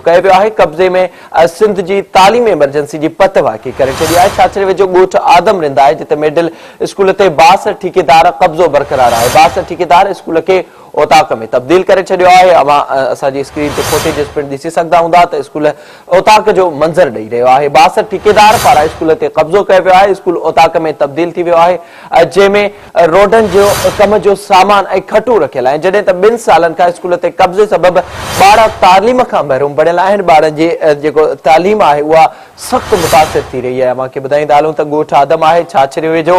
कयो वियो आहे। कब्ज़े में सिंध जी तालीम इमरजेंसी जी पत वाक़ई करे छॾी आहे। छाछड़े वेझो ॻोठ आदम रिंद आहे जिते मिडिल स्कूल ते 62 ठेकेदार कब्ज़ो बरक़रार आहे। 62 ठेकेदार स्कूल के ओताक में तब्दील करे छॾियो आहे। असांजी स्क्रीन ते फुटेज पिणु ॾिसी सघंदा हूंदा त स्कूल ओताक जो मंज़र ॾेई रहियो आहे। 62 ठेकेदार पारां स्कूल ते कब्ज़ो कयो वियो आहे। स्कूल ओताक में तब्दील थी वियो आहे जंहिंमें रोडनि जो कम जो सामान ऐं खटूं रखियल आहिनि। जॾहिं त 2 सालनि खां स्कूल ते कब्ज़े सबबि ॿार तालीम खां महरूम बणियल आहिनि। ॿारनि जी जेको तालीम आहे उहा सख़्तु मुतासिर थी रही आहे। मूंखे ॿुधाईंदा हलूं त ॻोठ आदम आहे छाछड़े वेझो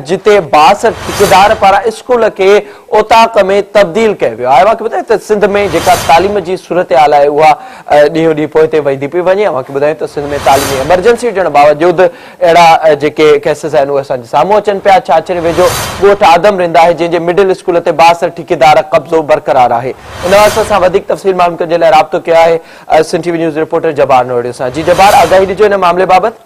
जिते 62 ठेकेदार पारां स्कूल खे ओताक में तब्दील कयो वियो आहे। मूंखे ॿुधायो त सिंध में जेका तालीम जी सूरत हाल आहे उहा ॾींहों ॾींहुं पोइ वधंदी पई वञे। मूंखे ॿुधायो त सिंध में तालीमी इमरजेंसी हुजण बावजूद अहिड़ा जेके केसिस आहिनि उहे असांजे साम्हूं अचनि पिया। छाछड़े वेझो ॻोठ आदम रिंद आहे जंहिंजे मिडिल स्कूल ते 62 ठेकेदार कब्ज़ो बरक़रार आहे। इन वास्ते सां वधीक तफ़सील मालूम जे लाइ राब्तो कयो आहे सिंध टीवी न्यूज़ रिपोर्टर जबार नोड़ियो सां। जी जबार, आगाही ॾिजो हिन मामले बाबति।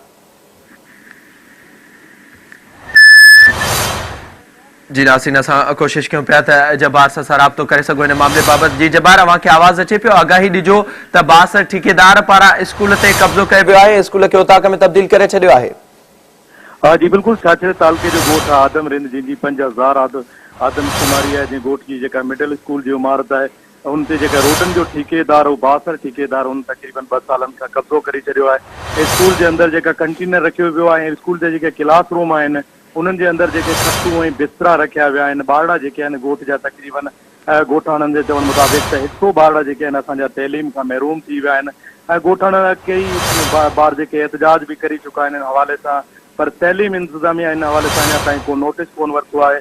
जी नासिन असां कोशिश कयूं पिया त जबार सां राब्तो करे सघूं हिन मामले बाबति। जी जबार, अव्हांखे आवाज़ अचे पियो? आगाही ॾिजो त 62 ठेकेदार पारां स्कूल ते कब्ज़ो कयो वियो आहे, स्कूल खे ओताक में तब्दील करे छॾियो आहे। हाँ जी बिल्कुल, छाछड़े तालुके जो ॻोठ आहे आदम रिंद जंहिंजी 5000 आदमशुमारी आहे। जंहिं ॻोठ जी जेका मिडिल स्कूल जी इमारत आहे उन ते जेका रोडनि जो ठेकेदार हो 62 ठेकेदार उन तक़रीबन 2 सालनि खां कब्ज़ो करे छॾियो आहे। स्कूल जे अंदरि जेका कंटेनर रखियो वियो आहे ऐं स्कूल जे जेके क्लास रूम आहिनि उन्हनि जे अंदरि जेके खटूं ऐं बिस्तरा रखिया विया आहिनि। ॿारड़ा जेके आहिनि ॻोठ जा तक़रीबन ॻोठाणनि जे चवण मुताबिक़ त 100 ॿार जेके आहिनि असांजा तइलीम खां महरूम थी विया आहिनि ऐं ॻोठाणा कई ॿार जेके एहतजाज बि करे चुका आहिनि हिन हवाले सां, पर तइलीम इंतिज़ामिया हिन हवाले सां अञा ताईं को नोटिस कोन वरितो आहे।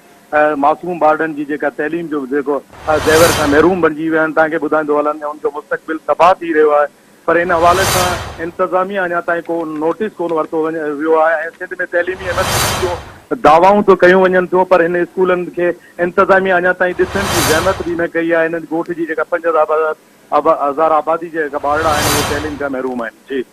मासूम ॿारनि जी जेका तइलीम जो जेको ज़ेवर खां महरूम बणिजी विया आहिनि, तव्हांखे ॿुधाईंदो हलनि उनजो मुस्तक़बिल तबाह थी रहियो आहे। पर इन हवाले सां इंतिज़ामिया अञा ताईं को नोटिस कोन वरितो वियो आहे ऐं सिंध में तइलीमी इमरजेंसी जो दावाऊं तो कयूं वञनि थियूं, पर हिन स्कूलनि खे इंतिज़ामिया अञा ताईं ॾिसण जी ज़हमत बि न कई आहे। हिन ॻोठ जी जेका 5000 आबादी जा जेका ॿारड़ा आहिनि उहे तइलीम खां महरूम आहिनि। जी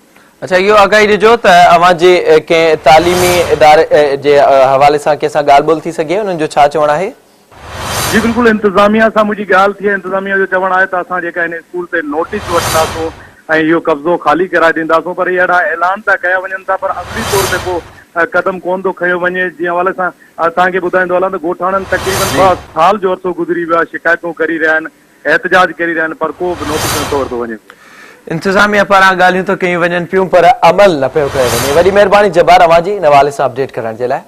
अच्छा, इहो आगाही ॾिजो त अव्हांजे कंहिं तालीमी इदारे जे हवाले सां कंहिंसां ॻाल्हि ॿोल थी सघे, उन्हनि जो छा चवणु आहे? जी बिल्कुलु, इंतिज़ामिया सां मुंहिंजी ॻाल्हि थी आहे। इंतिज़ामिया जो चवणु आहे त असां जेका हिन स्कूल ते नोटिस वठंदासूं ऐं इहो कब्ज़ो ख़ाली कराए ॾींदासूं, पर इहे अहिड़ा ऐलान था कया वञनि था पर अमली तौर ते को क़दम कोन थो खयो वञे। जीअं हवाले सां तव्हांखे ॿुधाईंदो हलां त ॻोठाणनि तक़रीबन 2 साल जो अर्सो गुज़री वियो आहे, शिकायतूं करी रहिया आहिनि, एहतजाज करी रहिया आहिनि, पर को बि नोटिस नथो वरितो वञे। इंतिज़ामिया पारां ॻाल्हियूं त कयूं वञनि पियूं पर अमल न पियो कयो वञे। वॾी महिरबानी जबार अव्हांजी हिन हवाले सां अपडेट करण जे लाइ।